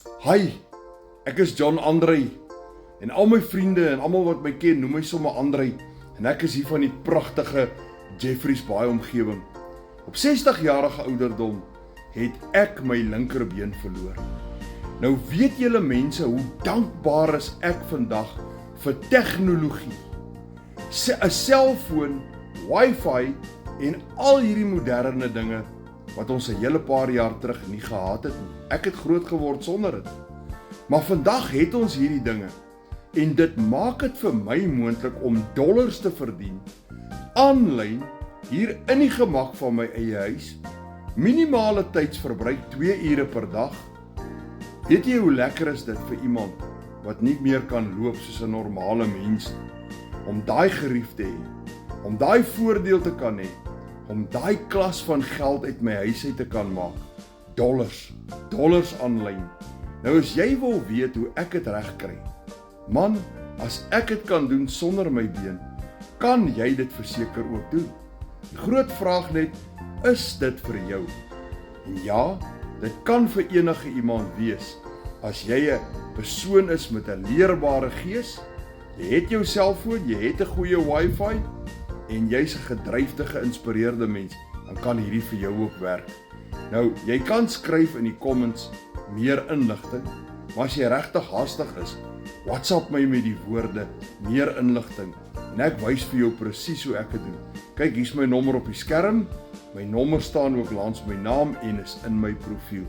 Hi, ek is John Andre en al my vriende en almal wat my ken noem my sommer Andre en ek is hier van die pragtige Jeffreys Bay omgewing. Op 60-jarige ouderdom het ek my linkerbeen verloor. Nou weet julle mense hoe dankbaar is ek vandag vir tegnologie. 'n Selfoon, wifi en al hierdie moderne dinge wat ons 'n hele paar jaar terug nie gehad het nie. Ek het groot geword sonder dit. Maar vandag het ons hierdie dinge en dit maak dit vir my moontlik om dollars te verdien aanlyn hier in die gemak van my eie huis. Minimale tydsverbruik 2 ure per dag. Weet jy hoe lekker is dit vir iemand wat nie meer kan loop soos 'n normale mens om daai gerief te hê, om daai voordeel te kan hê, om daai klas van geld uit my huis uit te kan maak. Dollars aanlyn. Nou as jy wil weet hoe ek dit reg kry, man, as ek dit kan doen sonder my been, kan jy dit verseker ook doen. Die groot vraag net, is dit vir jou? En ja, dit kan vir enige iemand wees. As jy 'n persoon is met 'n leerbare gees, jy het jou selfoon, jy het 'n goeie wifi en jy's 'n gedryfde, geïnspireerde mens, dan kan hierdie vir jou ook werk. Nou, jy kan skryf in die comments meer inligting, maar as jy regtig haastig is, WhatsApp my met die woorde meer inligting en ek wys vir jou presies hoe ek dit doen. Kyk, hier's my nommer op die skerm. My nommer staan ook langs my naam en is in my profiel.